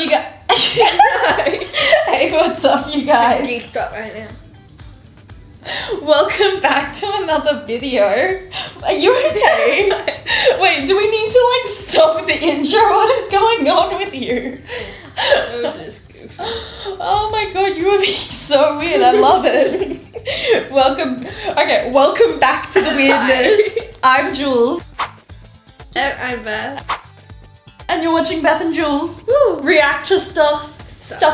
you guys? Hey, what's up, you guys? Geeked up right now. Welcome back to another video. Are you okay? Wait, do we need to like stop the intro? What is going on with you? I'm just goofy. Oh my god, you are being so weird. I love it. Welcome back to the weirdness. I'm Jules. I'm Beth. And you're watching Beth and Jules react to stuff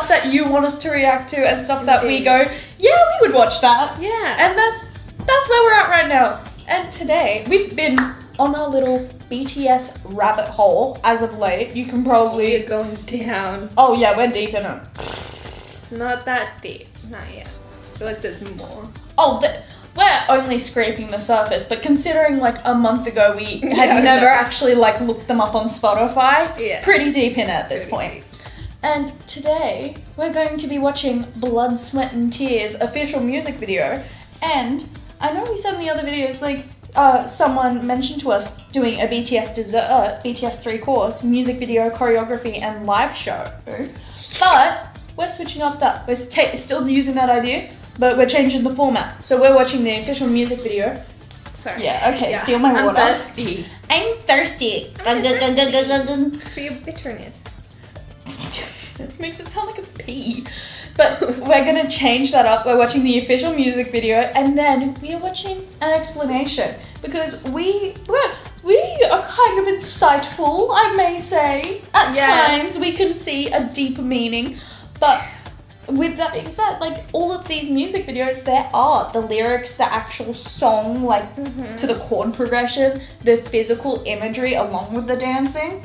that you want us to react to, and stuff that we go, yeah, we would watch that. Yeah. And that's where we're at right now. And today we've been on our little BTS rabbit hole as of late. You can probably We're going down. Oh yeah, we're deep in it. Not that deep. Not yet. I feel like there's more. We're only scraping the surface, but considering like a month ago we had Yeah, never actually like looked them up on Spotify, Yeah. pretty deep in it at this Pretty point. deep. And today we're going to be watching Blood, Sweat and Tears official music video. And I know we said in the other videos like someone mentioned to us doing a BTS dessert, BTS 3-course music video, choreography and live show. But we're switching up that. We're still using that idea, but we're changing the format. So we're watching the official music video. Sorry. Yeah, okay, steal my water. I'm thirsty. I'm thirsty. Dun, dun, dun, dun, dun, dun, dun. For your bitterness. It makes it sound like it's pee. But we're gonna change that up. We're watching the official music video, and then we are watching an explanation because we are kind of insightful, I may say. At times we can see a deeper meaning, but with that being said, like all of these music videos, there are the lyrics, the actual song, like to the chord progression, the physical imagery along with the dancing.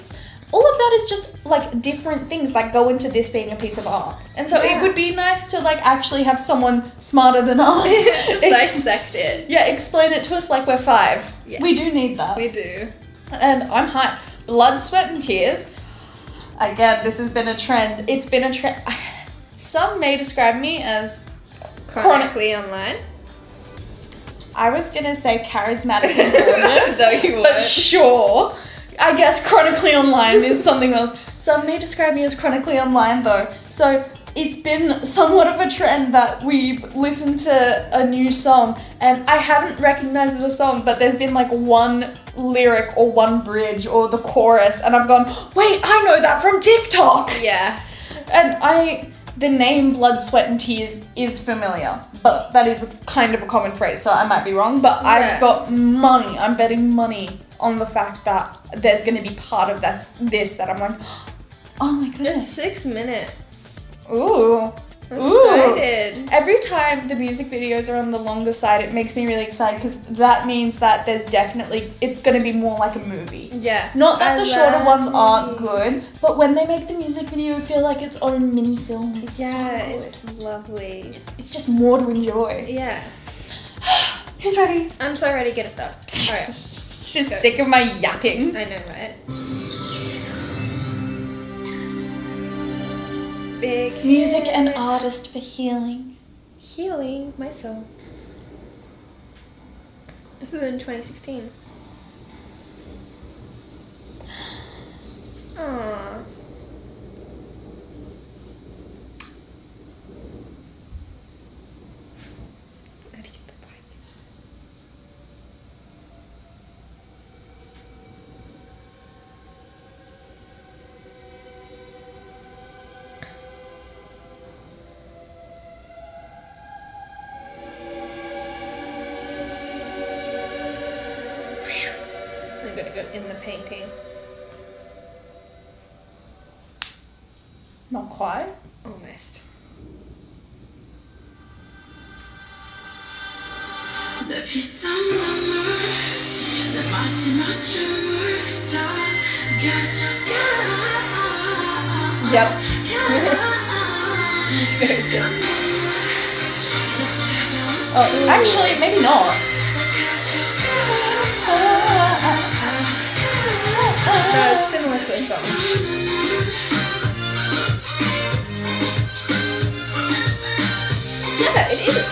All of that is just like different things that go into this being a piece of art. And so it would be nice to like actually have someone smarter than us Just dissect it. Yeah, explain it to us like we're 5. Yes. We do need that. We do. And I'm hyped. Blood, Sweat and Tears. Again, this has been a trend. It's been a trend. Some may describe me as Chronically online. I was gonna say charismatic and gorgeous. So you would. But sure. I guess chronically online is something else. Some may describe me as chronically online though. So it's been somewhat of a trend that we've listened to a new song and I haven't recognized the song, but there's been like one lyric or one bridge or the chorus and I've gone, wait, I know that from TikTok. Yeah. And the name Blood, Sweat and Tears is familiar, but that is kind of a common phrase, so I might be wrong, but I've got money, I'm betting money on the fact that there's going to be part of this that I'm like, oh my goodness. It's 6 minutes. Ooh. I'm excited. Every time the music videos are on the longer side, it makes me really excited because that means that there's definitely, it's going to be more like a movie. Yeah. Not that the shorter ones aren't good, but when they make the music video feel like its own mini film, it's so good. It's lovely. It's just more to enjoy. Yeah. Who's ready? I'm so ready to get it started. Alright. She's sick of my yapping. I know, right? Big Music and artist for healing. Healing my soul. This is in 2016. Aww. How to get the bike? I'm gonna go in the painting. Not quite. Almost. Yep. Oh, actually, maybe not. No, it's similar to a song. Yeah, it is.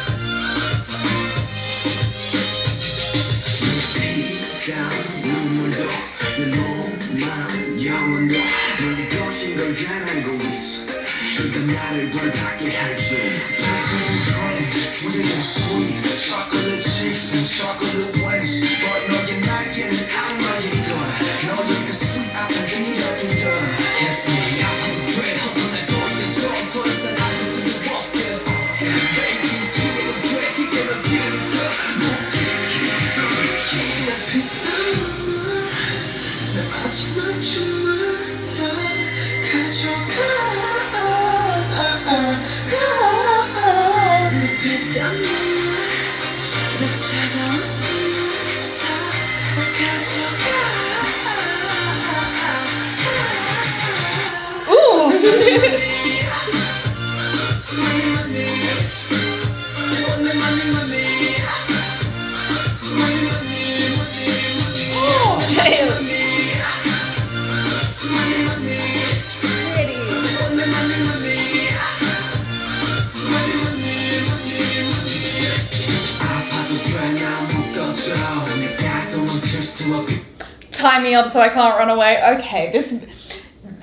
Tie me up so I can't run away. Okay,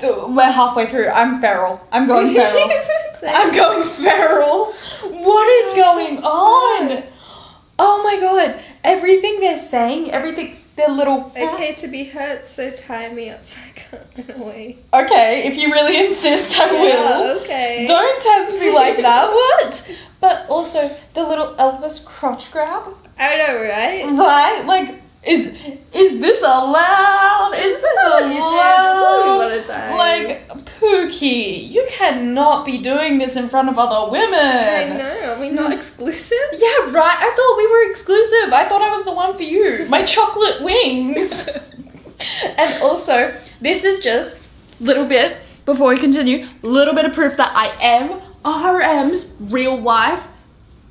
we're halfway through. I'm feral. I'm going feral. I'm going feral. What is going on? Oh my god. Everything they're saying, their little... Okay to be hurt, so tie me up so I can't run away. Okay, if you really insist, I will. Okay. Don't tempt me like that. What? But also, the little Elvis crotch grab. I know, right? Right? Like... Is this allowed? Is this allowed? Like, Pookie, you cannot be doing this in front of other women. I know. Are we not exclusive? Yeah, right. I thought we were exclusive. I thought I was the one for you. My chocolate wings. And also, this is just little bit, before we continue, little bit of proof that I am RM's real wife.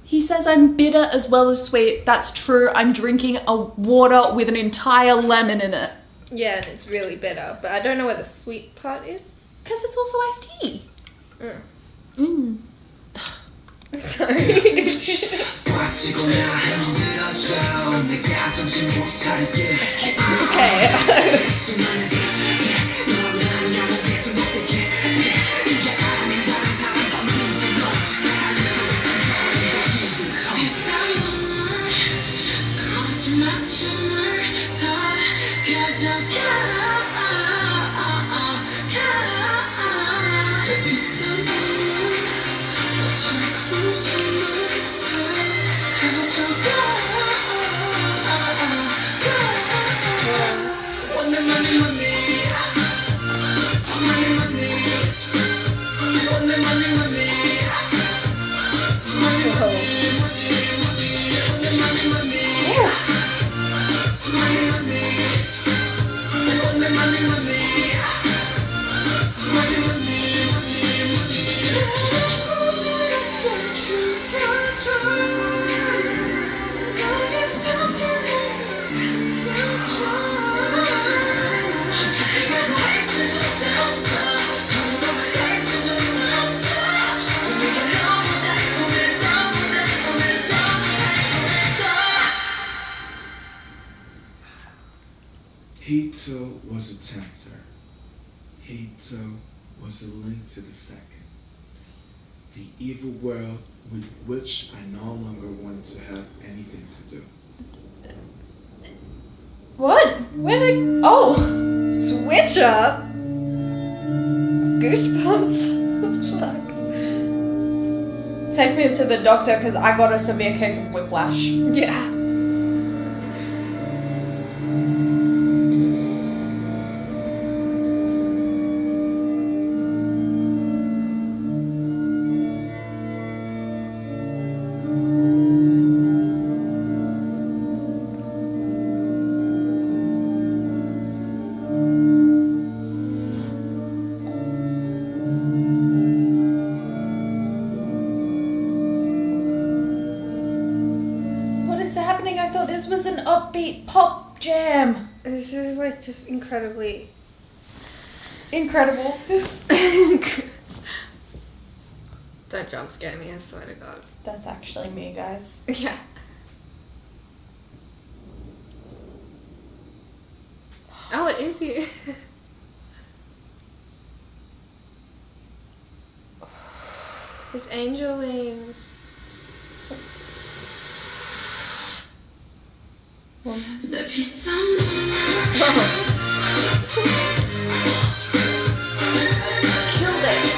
He says I'm bitter as well as sweet. That's true. I'm drinking a water with an entire lemon in it. Yeah, and it's really bitter. But I don't know where the sweet part is. Because it's also iced tea. Sorry. Okay. He too was a tempter. He too was a link to the second. The evil world with which I no longer wanted to have anything to do. What? Where did... Oh! Switch up? Goosebumps? Take me to the doctor because I got a severe case of whiplash. Yeah. I thought this was an upbeat pop jam. This is like just incredibly incredible. Don't jump scare me, I swear to God. That's actually me, guys. Yeah. Oh, it is you. His angel wings. Killed it.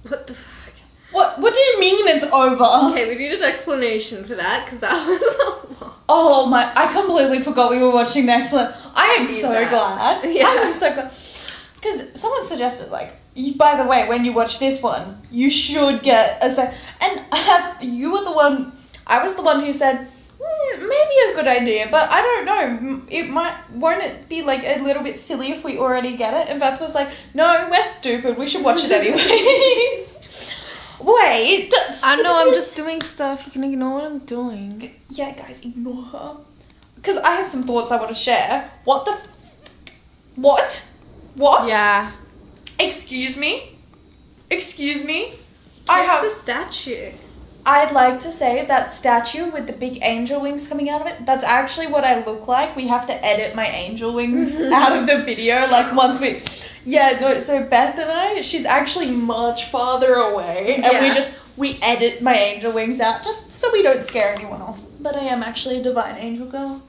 What the fuck? What do you mean it's over? Okay, we need an explanation for that because that was a lot. Oh my, I completely forgot we were watching the next one. I am see so that. glad. Yeah. I am so glad. Because someone suggested, like, by the way, when you watch this one, you should get a set. And you were the one, I was the one who said, maybe a good idea, but I don't know. Won't it be like a little bit silly if we already get it? And Beth was like, no, we're stupid. We should watch it anyways. Wait. I know, I'm just doing stuff. You can ignore what I'm doing. Yeah, guys, ignore her. Because I have some thoughts I want to share. What the... What? What? Yeah. Excuse me? Excuse me? Just the statue. I'd like to say that statue with the big angel wings coming out of it, that's actually what I look like. We have to edit my angel wings out of the video, like once we... Yeah, no, so Beth and I, she's actually much farther away, and we edit my angel wings out, just so we don't scare anyone off. But I am actually a divine angel girl.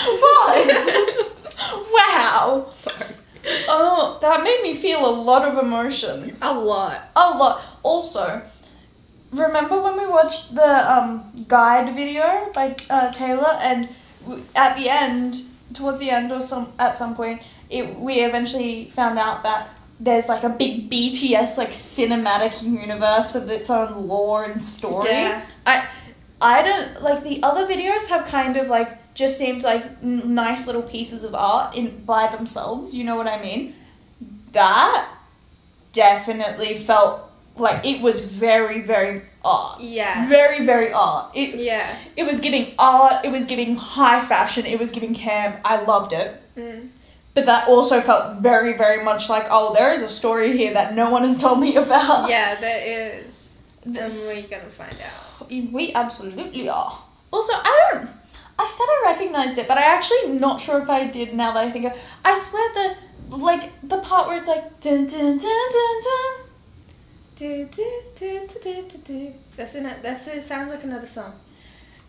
What? Wow. Sorry. Oh, that made me feel a lot of emotions. A lot. A lot. Also, remember when we watched the guide video by Taylor, and at the end, towards the end or at some point, we eventually found out that there's like a big BTS like cinematic universe with its own lore and story. Yeah. I don't like, the other videos have kind of like just seemed like nice little pieces of art by themselves. You know what I mean? That definitely felt like it was very, very art. Yeah. Very, very art. Yeah. It was giving art. It was giving high fashion. It was giving camp. I loved it. Mm. But that also felt very, very much like, oh, there is a story here that no one has told me about. Yeah, there is. And This- we're gonna find out. We absolutely are. Also, I said I recognized it, but I actually not sure if I did now that I think of. I swear the part where it's like dun dun dun dun dun. Do, do, do, do, do, do, do. That's it. Sounds like another song.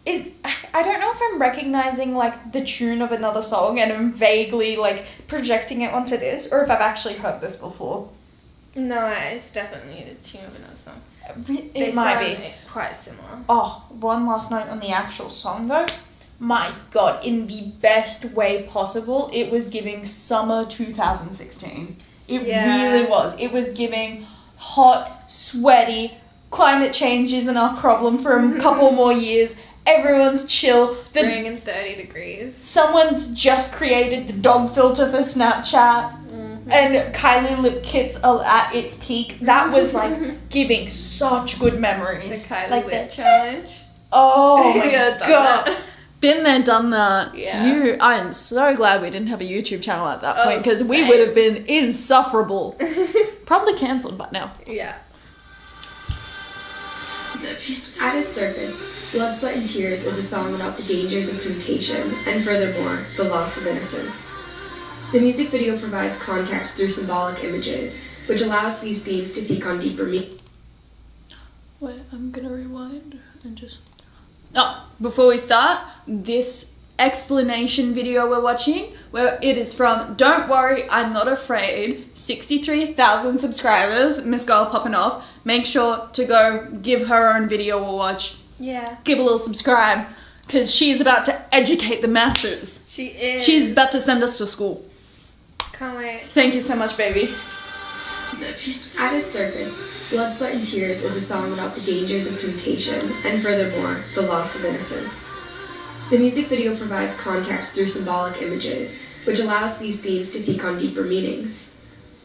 I don't know if I'm recognizing like the tune of another song and I'm vaguely like projecting it onto this, or if I've actually heard this before. No, it's definitely the tune of another song. It might be. Sound quite similar. Oh, one last note on the actual song though. My God, in the best way possible, it was giving summer 2016. It really was. It was giving hot, sweaty, climate change isn't our problem for a couple more years. Everyone's chill. Spring and 30 degrees. Someone's just created the dog filter for Snapchat. And Kylie lip kits are at its peak. That was like giving such good memories. The Kylie like lip challenge. Oh my Yeah, done God. that. Been there, done that. Yeah. I am so glad we didn't have a YouTube channel at that Oh, point, because we same. would have been insufferable. Probably cancelled by now. Yeah. At its surface, Blood, Sweat and Tears is a song about the dangers of temptation and, furthermore, the loss of innocence. The music video provides context through symbolic images, which allows these themes to take on deeper meaning. Wait, I'm gonna rewind and just... Oh, before we start, this explanation video we're watching, where it is from Don't Worry, I'm Not Afraid, 63,000 subscribers, Miss Girl popping off. Make sure to go give her own video a watch. Yeah. Give a little subscribe, because she's about to educate the masses. She is. She's about to send us to school. Can't wait. Thank you so much, baby. At its surface, Blood, Sweat and Tears is a song about the dangers of temptation and, furthermore, the loss of innocence. The music video provides context through symbolic images, which allows these themes to take on deeper meanings.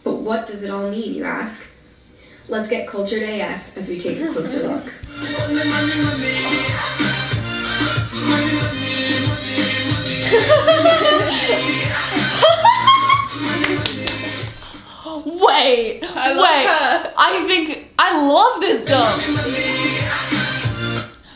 But what does it all mean, you ask? Let's get cultured AF as we take a closer look. I love this song.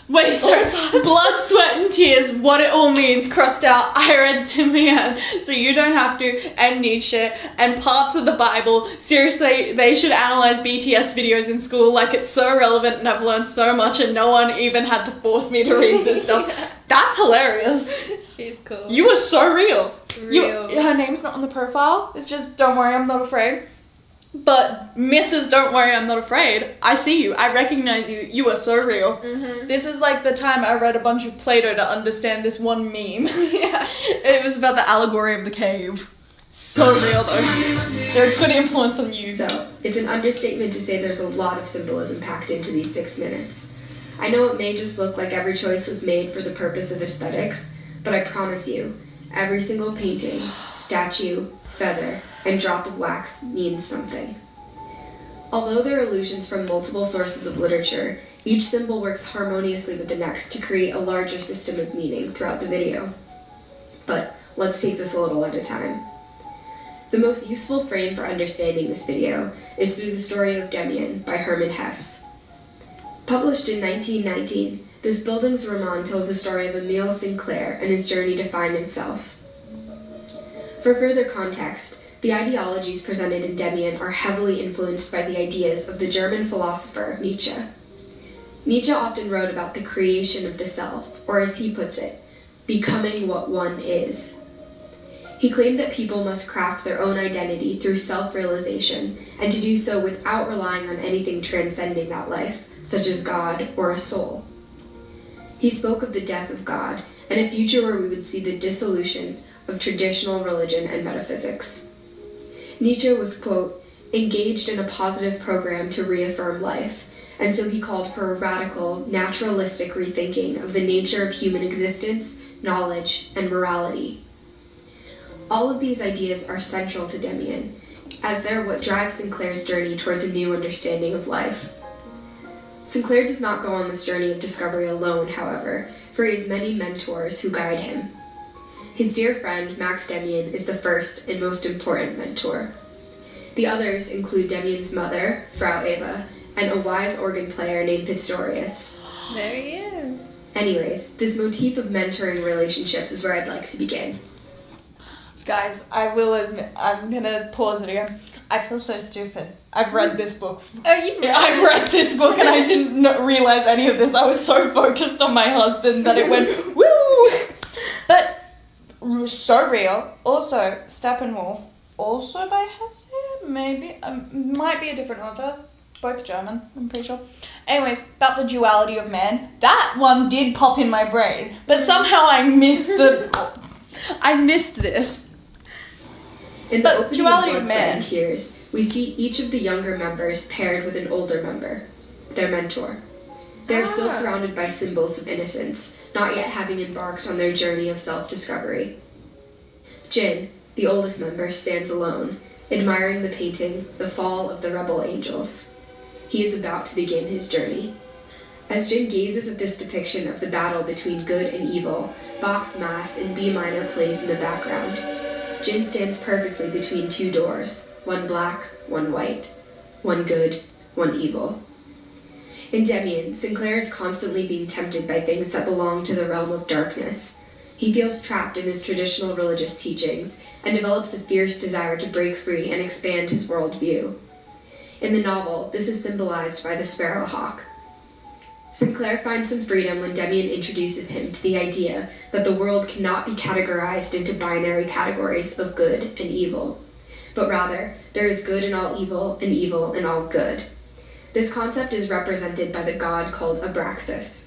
Wait, so blood, sweat, and tears, what it all means, crossed out, I read Timian, so you don't have to, and Nietzsche, and parts of the Bible. Seriously, they should analyze BTS videos in school, like it's so relevant and I've learned so much and no one even had to force me to read this stuff. That's hilarious. She's cool. You are so real. Real. Her name's not on the profile, it's just, don't worry, I'm not afraid. But Mrs. Don't Worry, I'm Not Afraid, I see you, I recognize you, you are so real. Mm-hmm. This is like the time I read a bunch of Plato to understand this one meme. Yeah. It was about the allegory of the cave. So real though. They're a good influence on you. So, it's an understatement to say there's a lot of symbolism packed into these 6 minutes. I know it may just look like every choice was made for the purpose of aesthetics, but I promise you, every single painting, statue, feather, and drop of wax means something. Although there are allusions from multiple sources of literature, each symbol works harmoniously with the next to create a larger system of meaning throughout the video. But let's take this a little at a time. The most useful frame for understanding this video is through the story of Demian by Hermann Hesse. Published in 1919, this Bildungsroman tells the story of Emile Sinclair and his journey to find himself. For further context, the ideologies presented in Demian are heavily influenced by the ideas of the German philosopher Nietzsche. Nietzsche often wrote about the creation of the self, or as he puts it, becoming what one is. He claimed that people must craft their own identity through self-realization, and to do so without relying on anything transcending that life, such as God or a soul. He spoke of the death of God, and a future where we would see the dissolution of traditional religion and metaphysics. Nietzsche was, quote, engaged in a positive program to reaffirm life, and so he called for a radical, naturalistic rethinking of the nature of human existence, knowledge, and morality. All of these ideas are central to Demian, as they're what drives Sinclair's journey towards a new understanding of life. Sinclair does not go on this journey of discovery alone, however, for he has many mentors who guide him. His dear friend, Max Demian, is the first and most important mentor. The others include Demian's mother, Frau Eva, and a wise organ player named Pistorius. There he is. Anyways, this motif of mentoring relationships is where I'd like to begin. Guys, I will admit, I'm gonna pause it again. I feel so stupid. I've read this book. Oh, you've read I've read this book and I didn't realize any of this. I was so focused on my husband that it went, woo! But, so real. Also, Steppenwolf, also by Hesse? Maybe. Might be a different author. Both German, I'm pretty sure. Anyways, about the duality of man. That one did pop in my brain. But somehow I missed this. In the But opening of duality of Blood, Sweat, Man. and Tears, we see each of the younger members paired with an older member, their mentor. They are still surrounded by symbols of innocence, not yet having embarked on their journey of self-discovery. Jin, the oldest member, stands alone, admiring the painting, The Fall of the Rebel Angels. He is about to begin his journey. As Jin gazes at this depiction of the battle between good and evil, Bach's Mass in B minor plays in the background. Jin stands perfectly between two doors, one black, one white, one good, one evil. In Demian, Sinclair is constantly being tempted by things that belong to the realm of darkness. He feels trapped in his traditional religious teachings and develops a fierce desire to break free and expand his worldview. In the novel, this is symbolized by the sparrowhawk. Sinclair finds some freedom when Demian introduces him to the idea that the world cannot be categorized into binary categories of good and evil, but rather, there is good in all evil and evil in all good. This concept is represented by the god called Abraxas.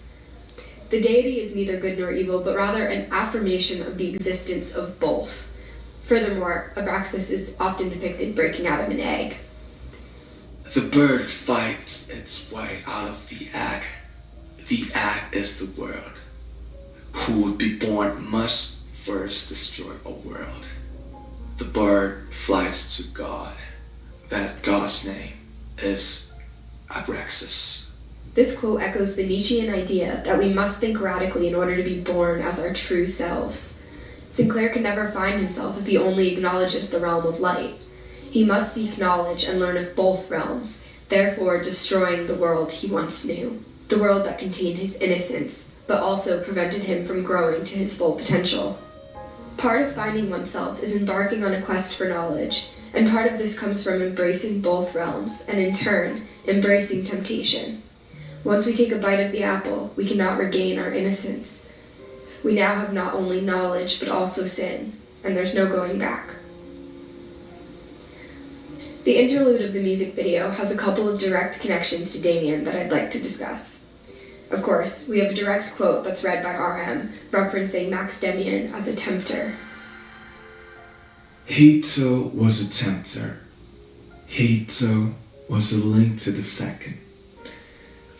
The deity is neither good nor evil, but rather an affirmation of the existence of both. Furthermore, Abraxas is often depicted breaking out of an egg. The bird fights its way out of the egg. The egg is the world. Who would be born must first destroy a world. The bird flies to God. That God's name is Abraxas. This quote echoes the Nietzschean idea that we must think radically in order to be born as our true selves. Sinclair can never find himself if he only acknowledges the realm of light. He must seek knowledge and learn of both realms, therefore destroying the world he once knew, the world that contained his innocence, but also prevented him from growing to his full potential. Part of finding oneself is embarking on a quest for knowledge, and part of this comes from embracing both realms, and in turn, embracing temptation. Once we take a bite of the apple, we cannot regain our innocence. We now have not only knowledge, but also sin, and there's no going back. The interlude of the music video has a couple of direct connections to Damien that I'd like to discuss. Of course, we have a direct quote that's read by RM, referencing Max Demian as a tempter. He too was a tempter. He too was a link to the second.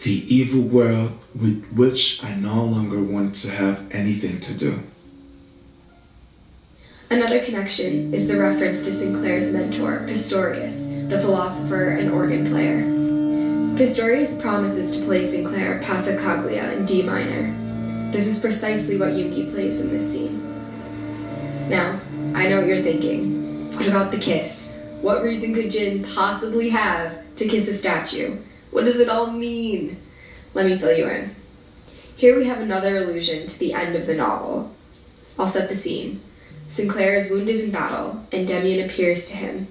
The evil world with which I no longer wanted to have anything to do. Another connection is the reference to Sinclair's mentor, Pistorius, the philosopher and organ player. Pistorius promises to play Sinclair Passacaglia in D minor. This is precisely what Yoongi plays in this scene. Now, I know what you're thinking. What about the kiss? What reason could Jin possibly have to kiss a statue? What does it all mean? Let me fill you in. Here we have another allusion to the end of the novel. I'll set the scene. Sinclair is wounded in battle, and Demian appears to him.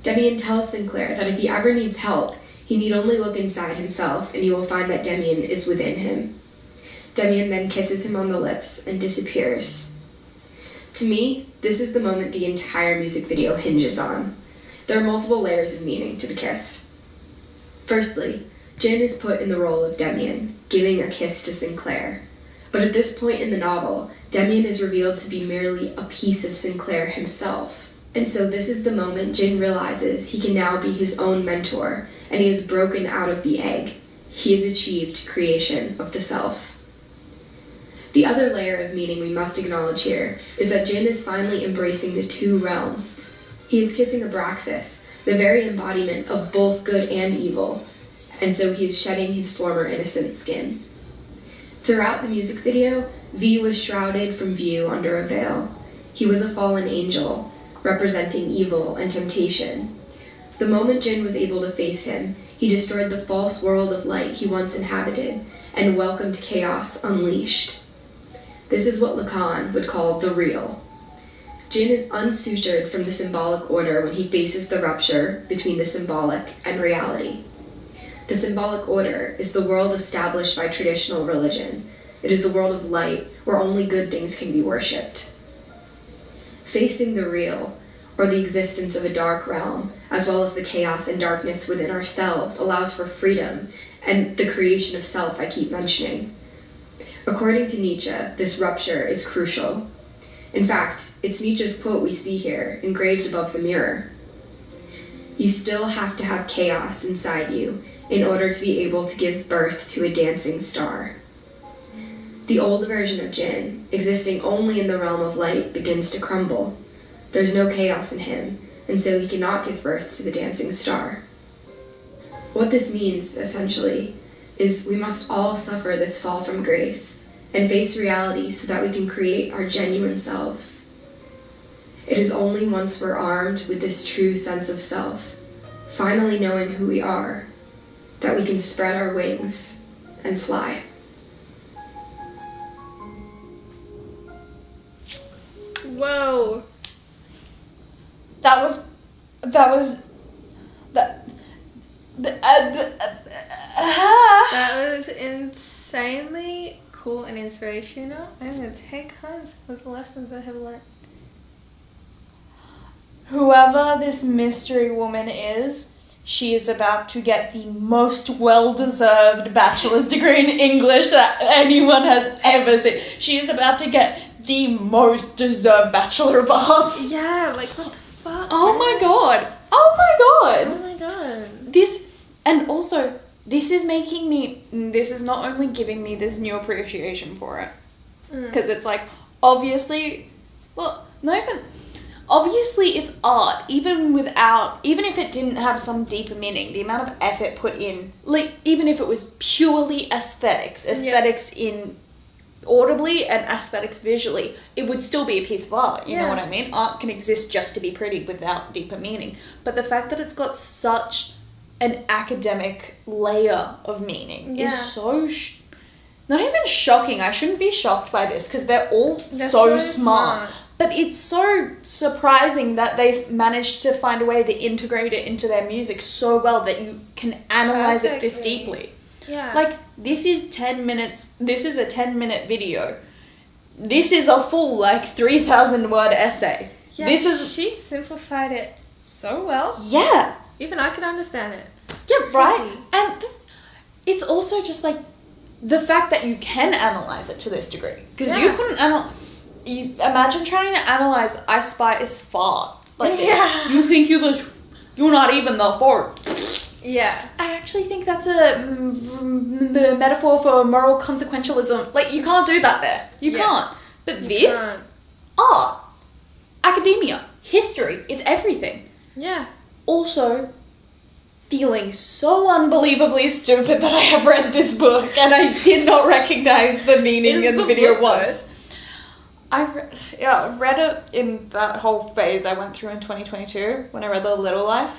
Demian tells Sinclair that if he ever needs help, he need only look inside himself, and he will find that Demian is within him. Demian then kisses him on the lips and disappears. To me, this is the moment the entire music video hinges on. There are multiple layers of meaning to the kiss. Firstly, Jin is put in the role of Demian, giving a kiss to Sinclair. But at this point in the novel, Demian is revealed to be merely a piece of Sinclair himself. And so this is the moment Jin realizes he can now be his own mentor, and he has broken out of the egg. He has achieved creation of the self. The other layer of meaning we must acknowledge here is that Jin is finally embracing the two realms. He is kissing Abraxas, the very embodiment of both good and evil, and so he is shedding his former innocent skin. Throughout the music video, V was shrouded from view under a veil. He was a fallen angel, representing evil and temptation. The moment Jin was able to face him, he destroyed the false world of light he once inhabited and welcomed chaos unleashed. This is what Lacan would call the real. Jin is unsutured from the symbolic order when he faces the rupture between the symbolic and reality. The symbolic order is the world established by traditional religion. It is the world of light where only good things can be worshipped. Facing the real, or the existence of a dark realm, as well as the chaos and darkness within ourselves, allows for freedom and the creation of self I keep mentioning. According to Nietzsche, this rupture is crucial. In fact, it's Nietzsche's quote we see here, engraved above the mirror. You still have to have chaos inside you in order to be able to give birth to a dancing star. The old version of Jin, existing only in the realm of light, begins to crumble. There's no chaos in him, and so he cannot give birth to the dancing star. What this means, essentially, is we must all suffer this fall from grace and face reality so that we can create our genuine selves. It is only once we're armed with this true sense of self, finally knowing who we are, that we can spread our wings and fly. Whoa. That was That was insanely cool and inspirational. I'm gonna take home some of the lessons I have learned. Whoever this mystery woman is, she is about to get the most well-deserved bachelor's degree in English that anyone has ever seen. She is about to get the most deserved Bachelor of Arts. Yeah, like what the fuck? Oh my man? god. Oh my god. Oh my god. This, and also, this is making me, this is not only giving me this new appreciation for it, because it's like, obviously, well, not even, obviously it's art, even if it didn't have some deeper meaning, the amount of effort put in, like, even if it was purely aesthetics in audibly and aesthetics visually, it would still be a piece of art, you know what I mean? Art can exist just to be pretty without deeper meaning. But the fact that it's got such an academic layer of meaning Yeah. is so not even shocking. I shouldn't be shocked by this because they're They're so so smart. But it's so surprising that they've managed to find a way to integrate it into their music so well that you can analyze it this Perfectly. deeply. Yeah. Like, this is 10 minutes, this is a 10-minute video. This is a full, like, 3,000 word essay. yeah, this is, she simplified it so well. yeah. Even I can understand it. Yeah, right? Crazy. And it's also just, like, the fact that you can analyze it to this degree. Because you Yeah. couldn't you imagine trying to analyze I Spy is fart like this. Yeah. You think you're not even the fart. Yeah. I actually think that's the metaphor for moral consequentialism. Like, you can't do that there. You Yeah. can't. But You this, can't. art, academia, history, it's everything. Yeah. Also, feeling so unbelievably stupid that I have read this book and I did not recognize the meaning Is in the the video book was. I read it in that whole phase I went through in 2022 when I read The Little Life.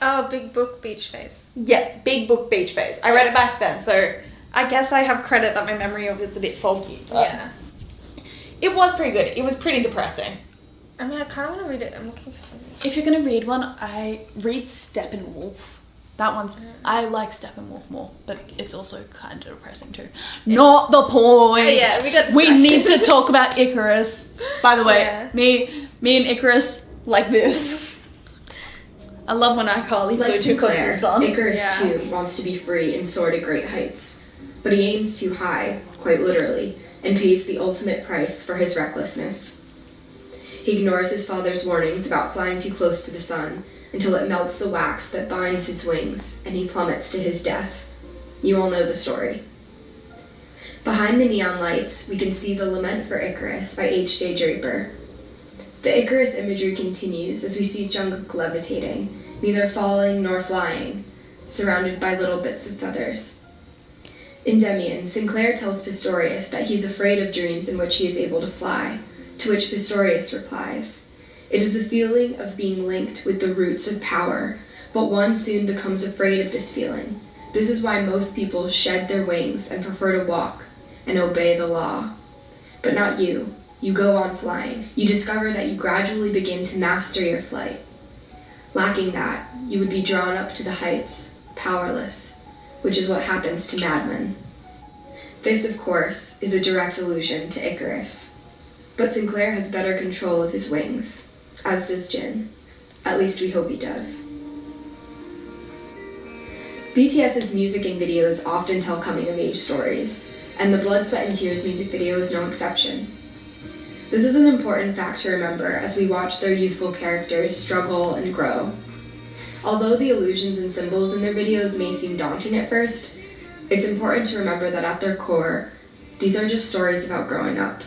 Oh, big book beach face. Yeah, big book beach phase. I read it back then, so I guess I have credit that my memory of it's a bit foggy. But Yeah. it was pretty good. It was pretty depressing. I mean, I kind of want to read it. I'm looking for something. If you're gonna read one, I read Steppenwolf. That one's I like Steppenwolf more, but it's also kind of depressing too. Not the point. Yeah, we got We distracted. need to talk about Icarus. By the way, Yeah. me and Icarus like this. I love when iCarly flew Like too close to Sinclair, the sun. Icarus Yeah. too wants to be free and soar to great heights, but he aims too high, quite literally, and pays the ultimate price for his recklessness. He ignores his father's warnings about flying too close to the sun until it melts the wax that binds his wings and he plummets to his death. You all know the story. Behind the neon lights, we can see The Lament for Icarus by H.J. Draper. The Icarus imagery continues as we see Jungkook levitating, neither falling nor flying, surrounded by little bits of feathers. In Demian, Sinclair tells Pistorius that he is afraid of dreams in which he is able to fly, to which Pistorius replies, "It is the feeling of being linked with the roots of power, but one soon becomes afraid of this feeling. This is why most people shed their wings and prefer to walk and obey the law. But not you. You go on flying. You discover that you gradually begin to master your flight. Lacking that, you would be drawn up to the heights, powerless, which is what happens to madmen." This, of course, is a direct allusion to Icarus. But Sinclair has better control of his wings, as does Jin. At least we hope he does. BTS's music and videos often tell coming-of-age stories, and the Blood, Sweat and Tears music video is no exception. This is an important fact to remember as we watch their youthful characters struggle and grow. Although the allusions and symbols in their videos may seem daunting at first, it's important to remember that at their core, these are just stories about growing up.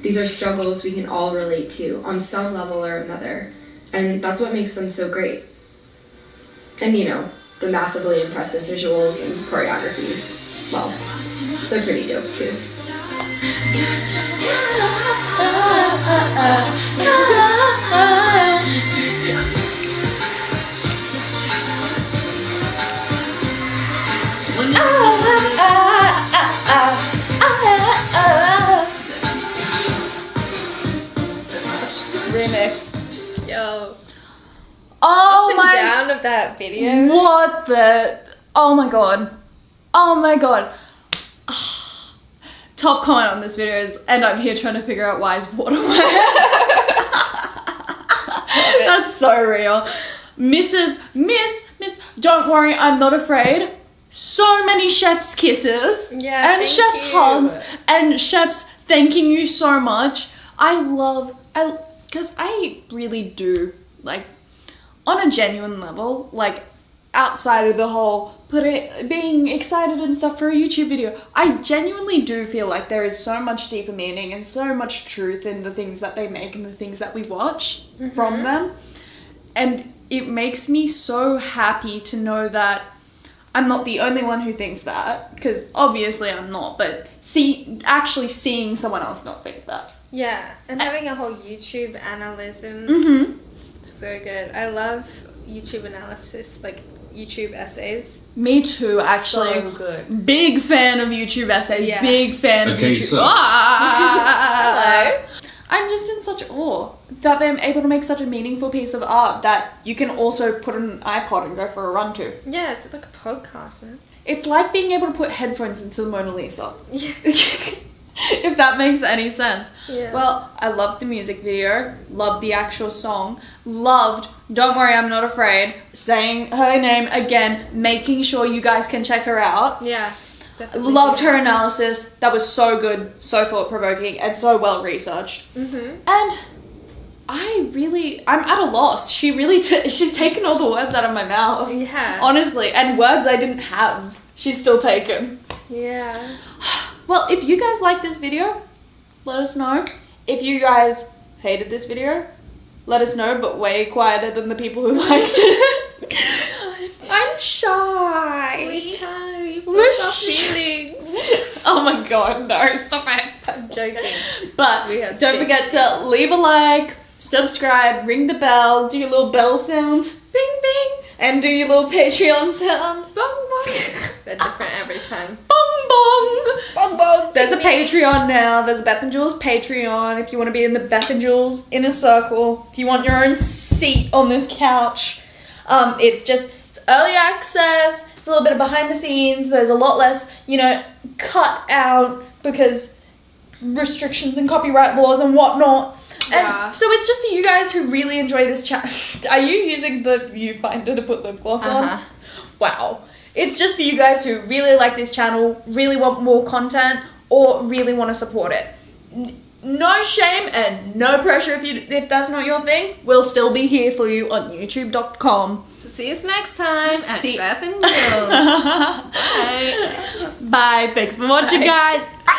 These are struggles we can all relate to on some level or another, and that's what makes them so great. And the massively impressive visuals and choreographies, well, they're pretty dope too. Remix. Yo. Oh Up and my down of that video. What the? Oh my god. Oh my god. Top comment on this video is, and I'm here trying to figure out why is water wet. That's so real. Miss, don't worry, I'm not afraid. So many chef's kisses. Yeah, and thank chef's you. hugs. And chefs thanking you so much. Because I really do, like, on a genuine level, like, outside of the whole being excited and stuff for a YouTube video, I genuinely do feel like there is so much deeper meaning and so much truth in the things that they make and the things that we watch from them. And it makes me so happy to know that I'm not the only one who thinks that, because obviously I'm not, but actually seeing someone else not think that. Yeah, and having a whole YouTube analysm. Mm-hmm. So good. I love YouTube analysis, like YouTube essays. Me too, actually. So good. Big fan of YouTube essays. Yeah. Big fan of Okay, YouTube. so- Hello. I'm just in such awe that they're able to make such a meaningful piece of art that you can also put on an iPod and go for a run to. Yeah, it's like a podcast, man. It's like being able to put headphones into the Mona Lisa. Yeah. If that makes any sense. Yeah. Well, I loved the music video, loved the actual song, loved Don't Worry, I'm Not Afraid, saying her name again, making sure you guys can check her out. Yes. Definitely. Loved her analysis. That was so good, so thought-provoking, and so well-researched. Mm-hmm. And I'm at a loss. She's taken all the words out of my mouth. Yeah. Honestly, and words I didn't have, she's still taken. Yeah. Well, if you guys like this video, let us know. If you guys hated this video, let us know, but way quieter than the people who liked it. I'm shy. We can't. We're We're our shy. feelings. Oh my god, no, stop it. I'm joking. But We have don't forget to leave a like, subscribe, ring the bell, do your little bell sound, bing bing, and do your little Patreon sound, bong bong. They're different every time. Bong bong. Bong bong. There's a Patreon now. There's a Beth and Jules Patreon. If you want to be in the Beth and Jules inner circle, if you want your own seat on this couch, it's early access. It's a little bit of behind the scenes. There's a lot less, cut out because restrictions and copyright laws and whatnot. Yeah. And so it's just for you guys who really enjoy this chat. Are you using the viewfinder to put lip gloss on? Uh-huh. Wow. It's just for you guys who really like this channel, really want more content, or really want to support it. No shame and no pressure if that's not your thing. We'll still be here for you on youtube.com. So see us next time at See- Beth and Jules. Bye. Bye. Thanks for watching, Bye. guys.